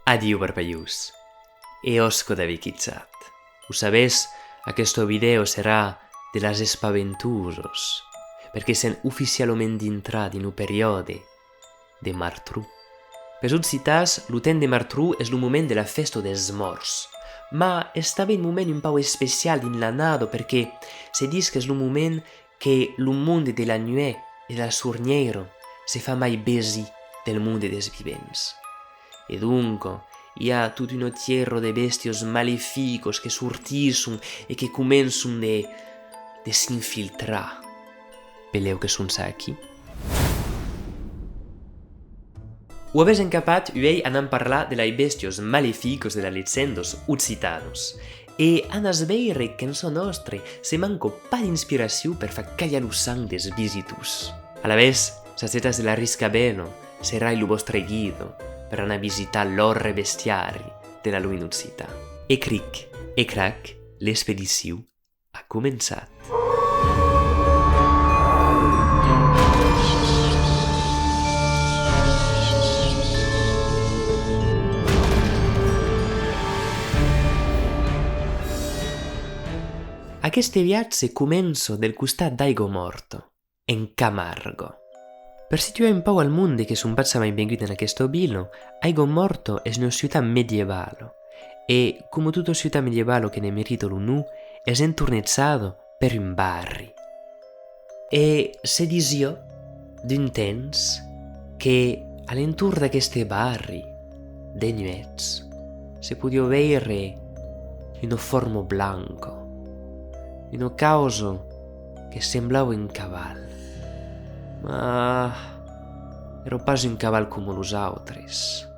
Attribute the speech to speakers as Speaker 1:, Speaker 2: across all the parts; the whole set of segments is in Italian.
Speaker 1: Adieu parpaius. E osco da viquitzat. Ho sabés, aquest video serà de las espaventuros, perché sen ufficialment intrat in un periode de martru. Per citats, lo temps de martru és lo moment de la festa des morts, ma estava un moment un pau especial in l'anado perché se dis que és lo moment que lo monde de la nuit e de la sorniero se fa mai besi del monde des vivents. E dunque, hi ha tot un tierro de bestios maleficos que sortisson e que començon de s'infiltrar. Peleu que son aquí? Ho avès encapat uei anant parlar de lai bestios maleficos de la legendos occitanos. E anas veire che in so nostre se manco pa d'inspirazione per fa cagliare lo sang des visitus. Alla vez, s'acetas de la riscabeno, serai lo vostre guido per anar a visitar l'orre bestiari della luminosità. E cric, e crac, l'expedició ha començat. Aquest viatge comença del costat d'Aigomorto, en Camargo. Per situare un po' al mondo che son pazza mai venguto in questo bilo, Aigomorto è una città medievale e, come tutta città medievale che ne merita l'UNU, è intornezzato per un barri. E se disio d'un temps che all'intorno di questi barri, de nuets, si podia vedere un formo blanco, un causo che semblava un cavallo. Ma ero quasi un cavallo come los autres.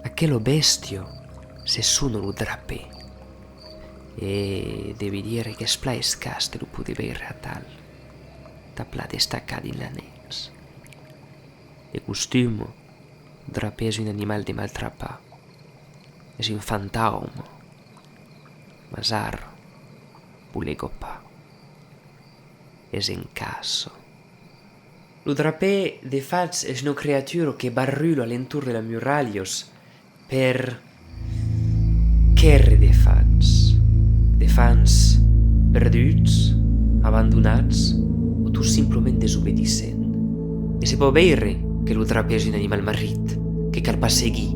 Speaker 1: Aquello bestio se sono lo drapé. E devi dire che splai scaste lo puoi vedere a tal. Taplate staccati in l'anells. E costume, drapé è un animale di maltrapà. È un fantasma. Masarro, bulego pa. È un caso. Lo drapé de fats és una creatura che barrulo all'intorno della muralios per de fans perduts, abbandonats o tu simplement desobedissent. E si può vedere che lo drapé és un animal marrit che cal pas seguir,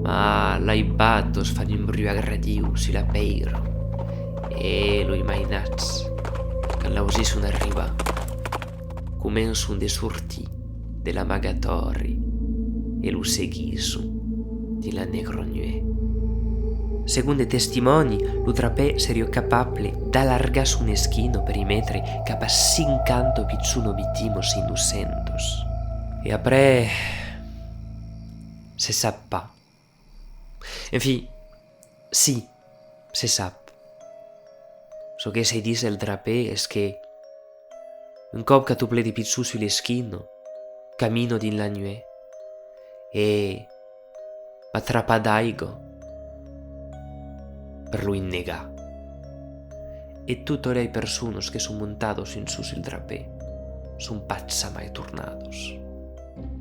Speaker 1: ma lai batos fan un bruit agradiu sulla peiro e lo imaginats quand l'ausisson arriba començon de sortir de l'amagatori e lo seguisson di la negra nuit. Secondo i testimoni, lo drapé seria capable d'allargar son eschino per metri cap a 50 pizzuno vittimos innocentos. E après, se sap pas. Enfin, si, se sap. So che se dice il drapé és que un cop che tu pledi pizzu sull'eschino, cammino din la nuit e m'attrappa d'aigo per lo innegà. E tutte le persone che sono montados in su sul drapé son pazza mai tornados.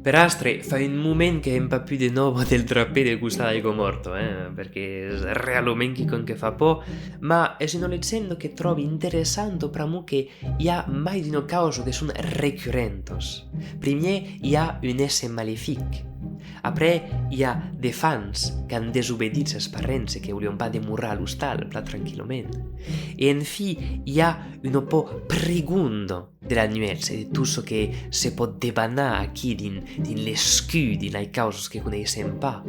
Speaker 1: Per astre fa un moment che è un po' più di nuovo del drapé del costat d'Aigomorto, perché è realmente con che fa po', ma è una leggenda che trovi interessante per che hi ha mai di una causa che sono recurrentos. Primer hi ha un esse malefic. Après, hi ha de fans que han desobedit ses parents e que volien pas demorrar a l'hostal, pla tranquillament. E en fi, hi ha un po' pregundo de la nuet, de tot ce que se pot debanar aquí din l'escu, din les causes que coneixem pas.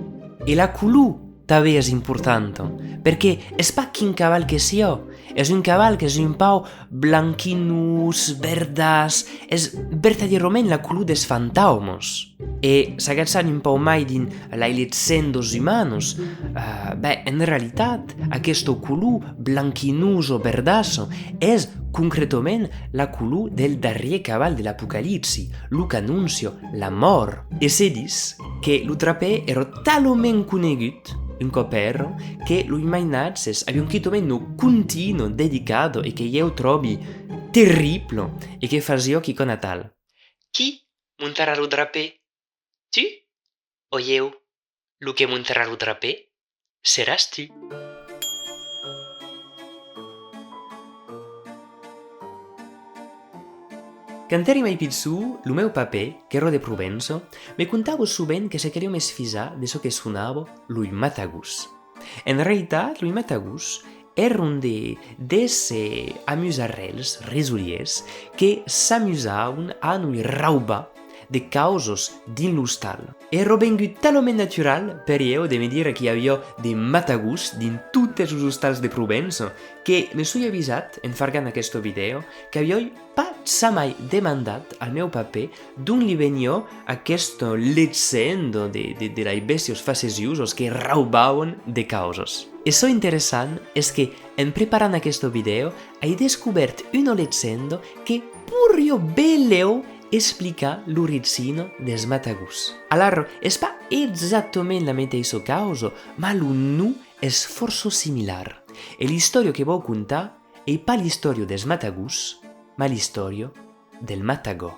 Speaker 1: E la color també és important, perquè és pas quin cavall que sia, és un cavall que és un pau blanquinus, verdas, és verdaderament la color des fantasmos. E s'agatzant un pau mai din les legendos humanos, en realitat, aquesta color blanquinus o verdasso és concretament la color del darrer cavall de l'Apocalipsi, lo que anuncia la mort. E se dis que lo drapé era talment conegut un copero che lo imaginazes a un chitomeno continuo dedicato e che io trovi terribile e che fasi occhi con Natal. Chi montarà lo drapé? Tu o io? Lo que muntarà lo drapé seràs tu. Quand eri mai pitjor, lo meu paper, qu'ero de Provença, me contava sovint que se queria més fisar de so que sonava l'ull matagús. En realitat, l'ull matagús era un d'esse amusarrels resoliers que s'amusaven a noi raubar de causos din l'hostal. Ero vengut talment natural per io de me dire que hi havia de matagús din totes els hostals de Provença, que me sui avisat, en fargant aquest video, que havia pas mai demandat al meu paper d'on li venia aquest leccendo de les bèsties faceciusos que raubaven de causos. E so interessant és que, en preparant aquest video, he descobert un leccendo que pur io beleu explicar l'origine des matagús. Alors, és pas exactament la mateixa causa, ma lo nu és força similar. E l'història que vau contar és pas l'història des matagús, ma l'història del matagò.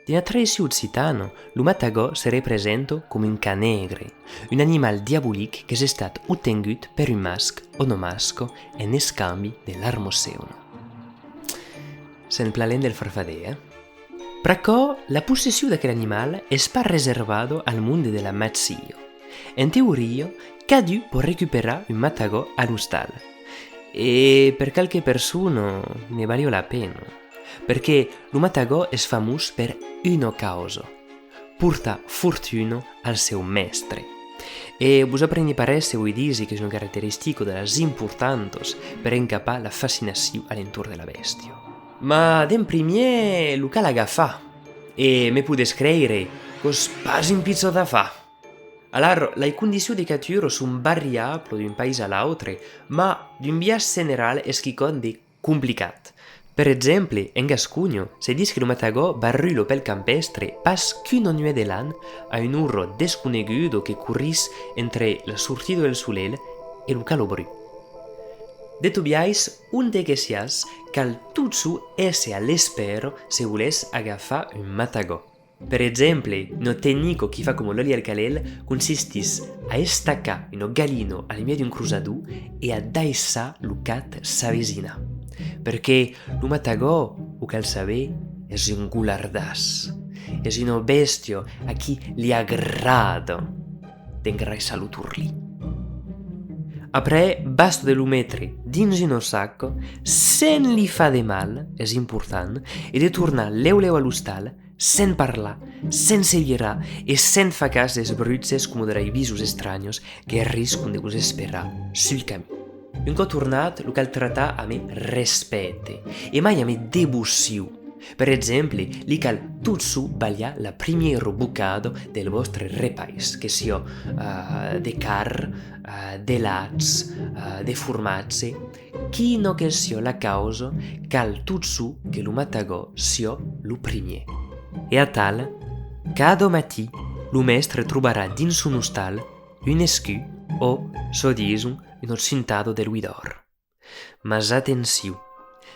Speaker 1: Nella tradizione occitana, lo matagò si representa come un ca negre, un animal diabolique che è stato ottenuto per un masc o no masco in scambi dell'armoseono. Se'n plalen del farfader, Però la possessió d'aquest animal és pas reservado al mondo della magia. En teoria, cadù può recuperar un matagò all'hostal. E per qualche persona ne valió la pena, perché lo matagò és famós per una causa: portar fortuna al seu mestre. E vos aprendi paresse vuoi dire che sono caratteristiche delle importanti per incapar la fascinació a l'entorn de la bèstia. Ma d'en primer lo cal agafar, e me podes creire che és pas un pizzo da fa. Alors, les condicions de capture sont variables d'un país a l'altre, ma d'un biais general és quelcom de complicat. Per exemple, en Gascugno, se diu que el matagò barrulo pel campestre pas qu'una nuit de l'any a un urro desconegudo que corris entre la sortida del solel e el calobru. De tobiais, un tequesias cal tutsu esse a l'espero se volés agafar un matagò. Per exemple, no tecnico qui fa come l'oli al calel consistis a estacar un gallino al milieu d'un cruzador e a daissar lo cat s'avecina. Perché lo matagò, o cal saber, és un gulardàs. És una bèstia a qui li agrada d'engraissar lo turlí. Après, basta de lo metre dins un sacco, sen li fa de mal, és important, e de tornar leu a l'hostal, sen parlar, sen sellerar e sen fa cas des brutzes com de visos estranyos que riscon de vos esperar sul camí. Un cop tornat, lo cal tratar amb respecte e mai amb devoció. Per exemple, li cal tutsu ballar la primera bocada del vostre repais, que sia de car, de lats, de formatge, quina que sia la causa, cal tutsu que lo matagò sia lo primer. E a tal, cada matí, lo mestre trobarà dins un hostal un escu o, so dison, un occintado de l'uidor. Mas atenció,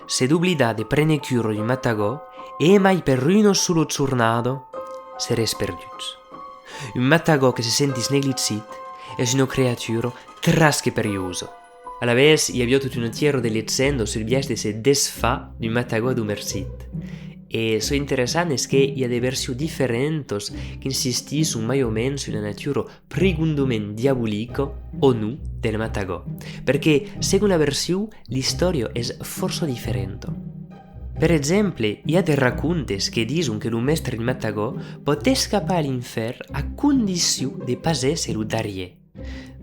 Speaker 1: se d'oblidar de prendre cura d'un matagò e mai per una sola giornata seres perduts. Un matagò che se sentis negligit és una creatura trasque periosa. A la vez, hi havia tot un entiero de leggenda sul biais de se desfà d'un matagò adomercit. E so interessant és que hi ha de versions diferents que insistissin mai o menys en la natura pregundoment diabolica o no del matagò, perquè, segons la versió, l'història és força diferent. Per exemple, hi ha de racontes que diuen que el mestre del matagò pot escapar a l'infern a condició de pas ésser el darrier.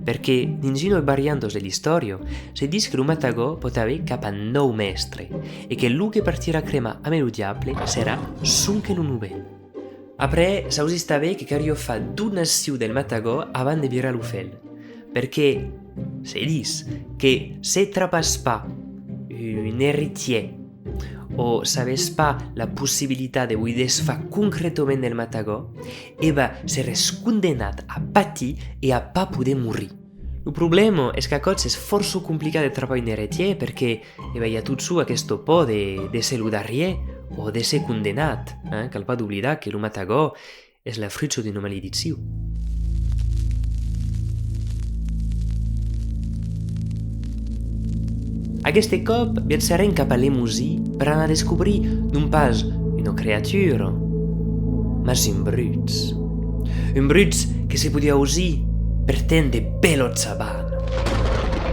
Speaker 1: Perquè, dins una variantes de l'història, se diu que el matagò pot haver cap a 9 mestres e que el que partirà a cremar amb el diable serà son que el novell. Après, s'ha vist bé que cario fa donació del matagò abans de virar l'ofel, perquè se diu que se trapas pas un héritier o sabés pas la possibilitat de desfar concretament el matagò, va ser condenat a patir e a pas poder morir. El problema és que a cops és força complicat de trobar un héritier perquè hi ha tot su aquest por de ser el darrier o de ser condenat, cal pas d'oblidar que lo matagò és la fruit d'una maledició. Aquest cop viatjarem cap a Lemosí per anar a descobrir non pas una creatura, mas un bruts. Un bruts que se podia usar per tende bello zabano.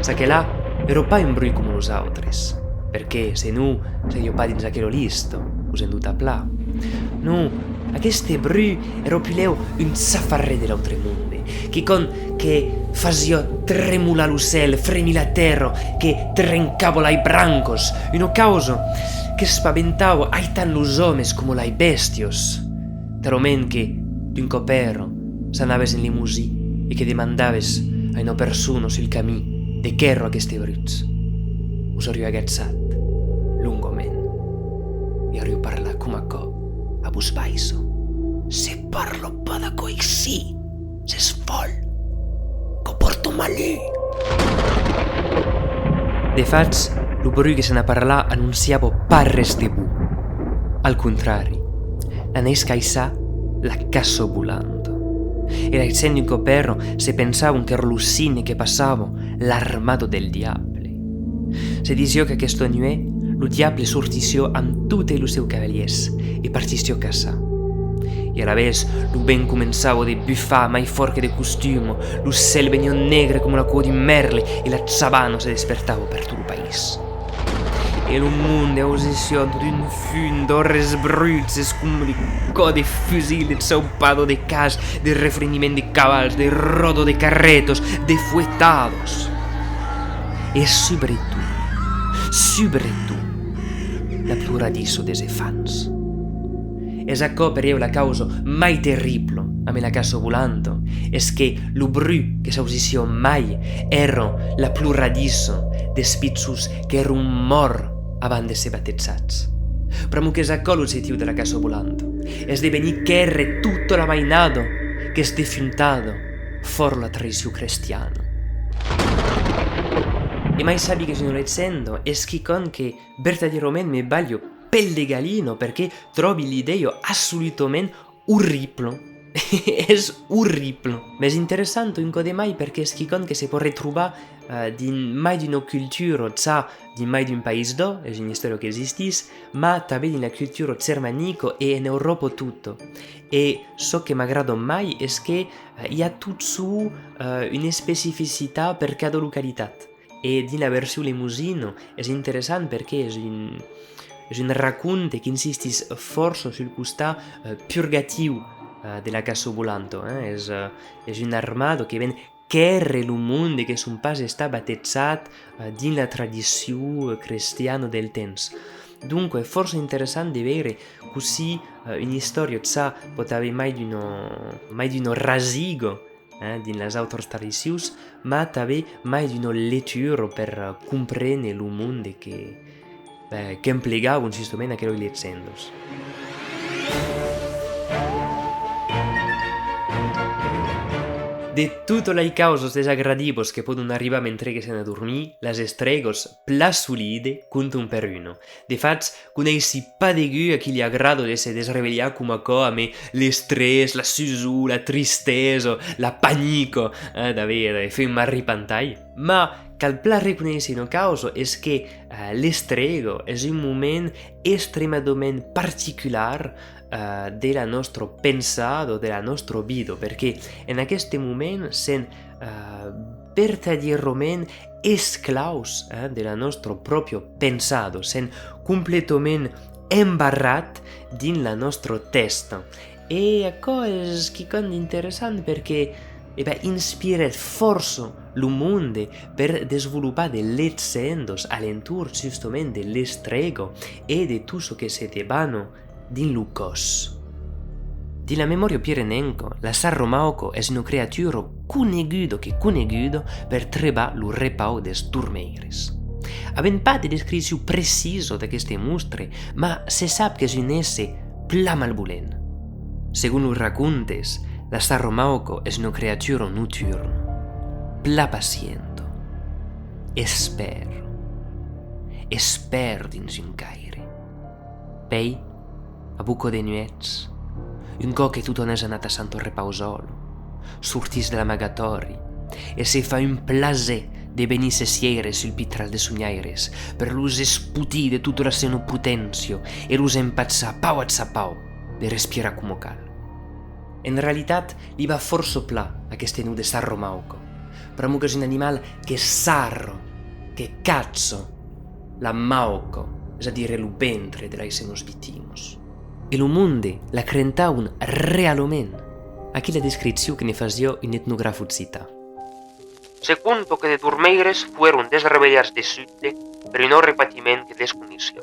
Speaker 1: Sa che là ero pas un brut come los altres, perché se no serio pas dins aquello listo, usando a pla. No, aquest brut ero pileu un zafarre de l'altre monde, che fazia tremular lo cel, fremi la terra, che trencavo lai brancos, una causa che spaventavo ai tan los homes come lai bestios. Taromen che, d'un copero, s'anaves in Lemosí e che demandaves a una persona sul camí de cherro aquests bruts. Us hauria agatzat, lungoment, i hauria parlat com a cop, a vos baiso. Se parlo pas de coixí, s'es fol, que porto malí. De fats, lo brut que se n'ha parlat anunciava pas res de bu. Al contrari, anés caissà la casa volando. Era essendo un copero se pensavano che era lo cine che passava l'armato del diable. Se diceva che questo nuè lo diable sortissio amb tutti i seus cavaliers e partissio a casa. E alla vez lo ben començava de buffar mai fort che de costume, lo cel venia negre come la cua di merle e la sabana se despertava per tutto il país. E lo mondo è ossessionato d'un fun d'orres brutzes come di code fusil, de zaupado de cas, de refreniment de cavalls, de rodo de carretos, de fuetados. E sobretot, la pluradisso des fans. Es acò per io la causa mai terribile a me la casa volando, es che lo brut che s'ausissio mai era la pluradisso des pizzos che era un mor abans de ser battezzats. Però che s'acò l'objectiu de la casa volando es de venir cherre tutto la mainado che es defuntato for la tradizione cristiana. E mai sabi che sono leggendo es chicon che verdaderamente mi baglio pel de galino perché trovi l'idea assolutamente orribile. És orribile. Ma és interessant un code mai perché és chicon che si può ritrovare mai d'una cultura, già di mai d'un paese do, è una storia che esistís, ma també di una cultura germanica e in Europa tutto. E ciò che mi aggrada mai è che hi ha tutto su una specificità per cada località. E di la versione lemosino è interessante perché è un racconto che insistis força sul costat purgatiu de la casa volanto. És un armado que ven cherre lo mondo che son pas està battezzat din la tradició cristiana del temps. Dunque è forse interessante vedere così un'istoria già pot avere mai d'uno rasigo din les altres tradicions, ma també mai d'una lettura per comprendere lo mondo che implegava justament aquells leggendos. De tutte le cause desagradibili che possono arrivare mentre che se ne dormì, les estregos plasolide contano per uno. De fats, conesci pas de gu a qui li agrada de se desrevegliar come come l'estrès, la susù, la tristesa, la panico, davvero, fer un arripantall. Ma cal pla reconèixer una causa és que l'estrego és un moment extremadament particular de la nostra pensado, de la nostra vida, perché in aquest moment sen verdaderament esclaus de la nostra propria pensado, sen completament embarrat din la nostra testa. E això és quelcom interessant perquè inspira força lo mondo per desenvolupar de leggendes alentur justament de l'estrego e de tutto ciò che se devano din lo cos. Di la memoria pirenenco, la Sarromauco è una creatura coneguda per trebar lo repau des turmeires. Avem pas de descrizione precisa de queste mostre, ma se sap que és un esse pla malvolent. Según los racontes, la Sarromauco és una creatura nocturna, pla paciente, esper dins un caire. Pei, a buco de nuets, un cò che tutto ne è anat a santo repausolo, surtis de l'amagatori, e se fa un plaser de venisse siere sul pitral de sugnaires, per lus esputì de tutto la seno potenzio, e lus empazza pau a zapau, de respira como cal. En realitat, li va forso pla aquest nu de sarro mauco, pramu que és un animal che sarro, che cazzo, la mauco, és a dire lu ventre de lai senos vitimus. E lo munde la crentaun realment. Aquí la descripció que ne fasio un etnografo cita.
Speaker 2: Secondo che de turmeires fueron desrebellats de sutte per un orre patiment e descunició.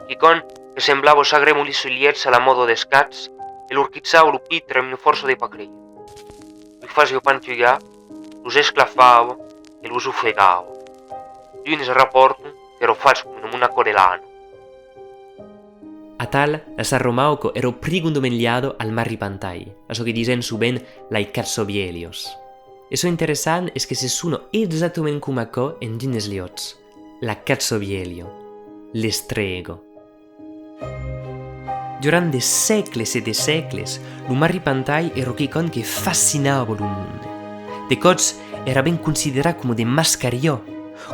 Speaker 2: Quicon que semblava sagremuli suliets a la modo d'escats e l'urquizzau lo pitre amb un forzo de pacrei. Lui fasio pantiugar, los esclafavo e los ufegavo. D'unes rapporto che ero fats come una corelano.
Speaker 1: A tal, la sarro mauco ero prigundo menliado al marri pantai, a so che disen su ben lai cazzobielios. E so interessant és que se suno exactament cum acò en dines liots, la cazzobielio, l'estrego. Durant de secles e de secles, lo marri pantai ero quicon che fascinava lo munde. De cots era ben considerat como de mascarió,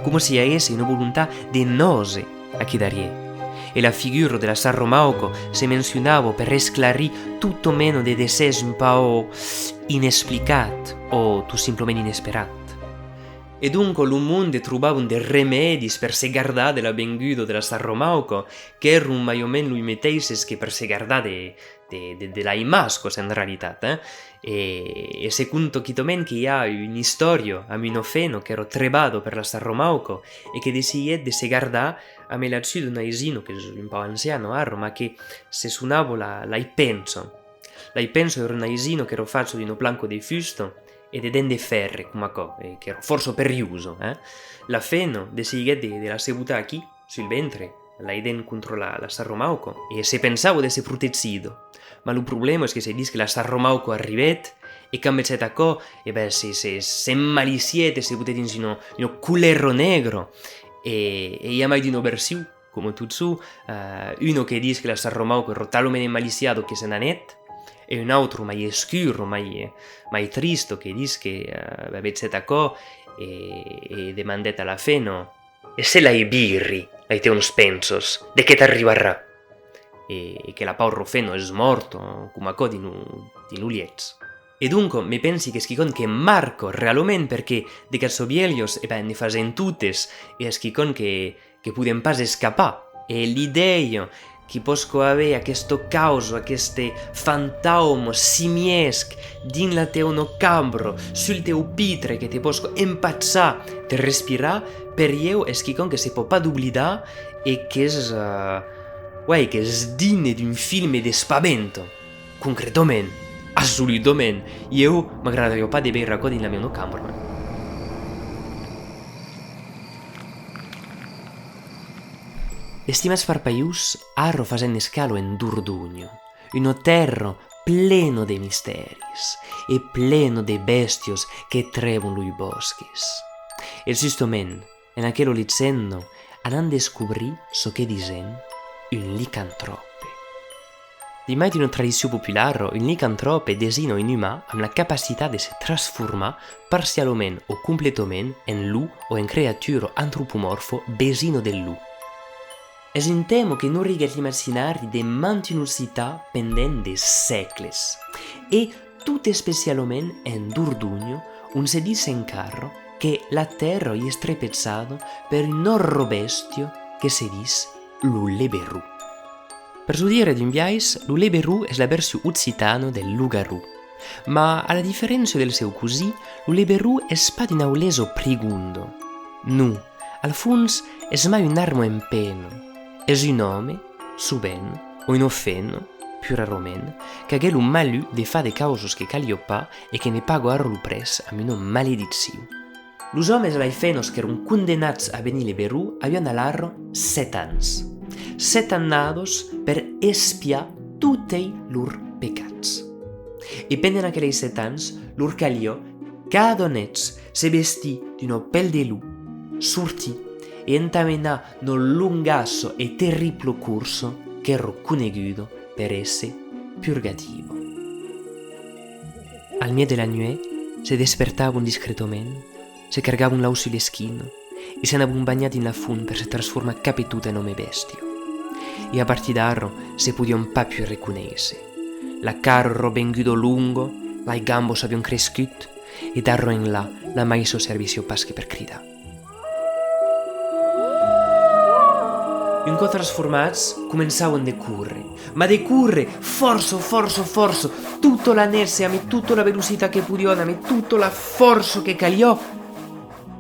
Speaker 1: como si haguese una voluntà de nose a chi darie. E la figura della sarro mauco se mencionava per esclarir tutto meno de desès un pao inexplicat o tu simplement inesperat. E dunque lo munde trobava un de remedis per se gardar de la venguda della sarro mauco, che erano mai o meno lui meteises che per se gardar de la imascos en realitat. E secondo chitomen che hi ha un'istoria a Minofeno che ero trebado per la sarro mauco e che deciet de se gardar a me l'acciù d'un aisino che è un po' anziano ma che se suonavo la penso. La penso era un aisino che ero fatto di uno planco di fusto e de dende ferre, come co, che ero forse per riuso. La feno deciet de la sebuta aquí, sul ventre, la iden contro la sarro mauco e se pensavo de se protezido. Ma il problema è che se dice che la sarro mauco arrivet e cambia a co, e beh, se malisiete, se potete in uno culerro negro e io mai di uno versiu, come tu su, uno che dice che la sarro mauco è talmente malisiato che se n'anet, e un altro mai oscuro, mai tristo che dice che avete a co e demandete alla feno e se l'hai birri, l'hai te uns pensos, de che t'arribarà? E che la pauro feno è morto, come co di nu liets. E dunque mi pensi che schicon che Marco realmente perché de cazzobielios ne fasen tutes e schicon che puden pas escapar e l'idea che posco avere questo causo, queste fantaumo simiesc din la teu no cambro sul teu pitre che te posco empazzar de respirar per io è schicon che se può pas d'oblidar e che che es digne d'un film de spavento concretament. Assolutament, io m'agradaria pas de veure racò din la mia no cambra. Estimas farpaius arro fasen escalo en Durdugno, uno terro pleno de misteris e pleno de bestios che trevon lui bosques. E giustament, en aquello licendo, anan descobrir so che disen un licantrope. Dimai di una tradizione popolare, un licantrope desina un umà amb la capacitat de se transformar parcialment o completament en lu o en creatura antropomorfo besino del lu. És un tema que no riguet l'imaginari de mantinositat pendent de secles e tot especialment en Durdugno, on se dice encara que la terra è strepezzata per un orro bestio che se dice lu leberù. Per su dire d'un biais, lo leberù è la versione occitana del lugarù, ma alla differenza del seu così, lo leberù è pas un auleso prigundo. Nu, al fons è mai un armo in peno, è un nome, su ben, o un offeno, più raramente, che ha un malu de fa de causos che calio pa e che ne pago a lu pres a una maledizione. Los homes laifenos che erano condannats a venir leberù avevano all'arro 7 anni. 7 annados per espiar tutti lor peccats. E pendent aquelli 7 anni, lor caliò, cada onets se vestì d'una pel de lu, sortì e entamenà no lungasso e terribile corso ch'ero coneguto per esse purgativo. Al mie de la nuit se despertavano discretamente, se cargavano l'au sulle schiene e se andavano bagnati in la fun per se trasformare capetuta in nome bestio. E a partire d'arro se podia un po' più riconoscere. La carro bengudo lungo, la gambo s'avevano cresciuto e d'arro in là la maiso servizio pasche per crida. Un co trasformats començauen de curre, ma de curre forzo, tutta la nersia, e tutta la velocità che pudiona, e tutta la forza che caliò,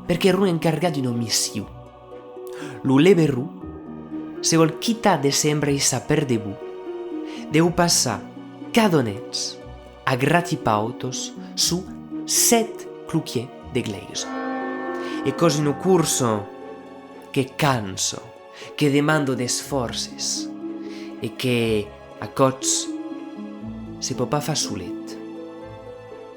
Speaker 1: perché erano incargati di una missione. Lo leveru, se vol chita de sempre i saper de bu, deu passare cadonets a gratipautos su 7 cluchier de gleise. E così in un corso che canso, che demando de sforces e che a coz si può pa fa sulet.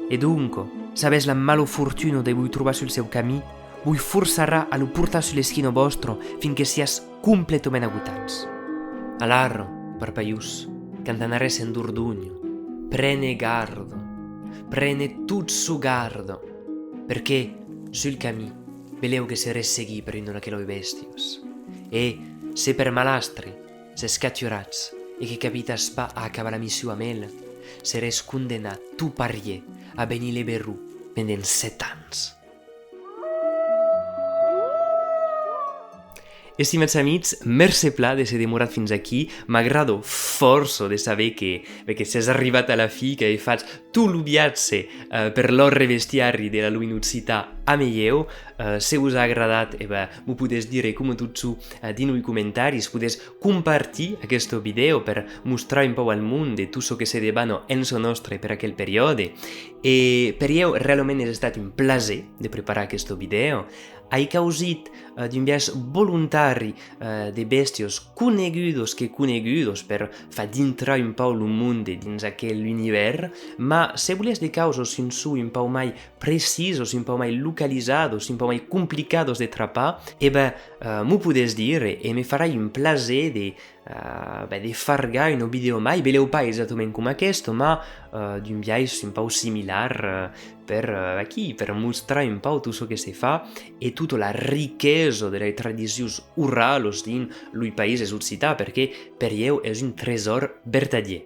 Speaker 1: E dunque, sabes la malofortuna de voi trovare sul seu camí, voi forzarà a lo portar sulle schino vostro finché sias completamente agutats. Alarro, parpaius, cantanare sen durdugno, prene tutto su gardo, perché sul camí veleu che se resseghi per non che lo bestios. E se per malastri se scatturats e che capitas pa a cava la missione a mel, seres condenat tu parier a benir le berru pendent 7 ans. Estimats amics, merci pla de ser demorat fins aquí. M'agrado força de saber que s'has arribat a la fi, que he fatto tu lo viatge per l'orre vestiari de la luminositat a meieu. Se us ha agradat, m'ho podes dire com tot su dins i comentaris, podes compartir aquest video per mostrar un po' al món de tot so que se devano en so nostre per aquell període. E per io realment és estat un plaer de preparar aquest video. Hai causit d'un viatge voluntari de bestios conegudos per fa dintrar un po' il mondo dins aquell univers, ma se volés de causos in su un po' mai precisos, un po' mai localizados, un po' mai complicados de trapar, m'ho podes dire e mi farai un plaer de fargar un video mai, veleu pa esattament com aquest, ma d'un viatge un po' similar per mostrar un po' tot so que se fa e tutta la riquesa delle tradicions orals dins lui país occità, perquè per io és un tresor vertadier.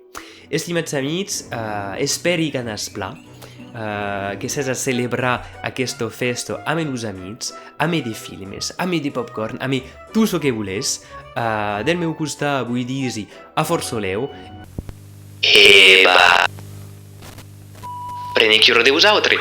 Speaker 1: Estimats amics, esperi que anas pla, que s'has a celebrar aquesta festa amb els amics, amb de filmes, amb de popcorn, amb tot so que volés. Del meu costat vull dir-hi a força oleu. Prene chiaro de vosaltres.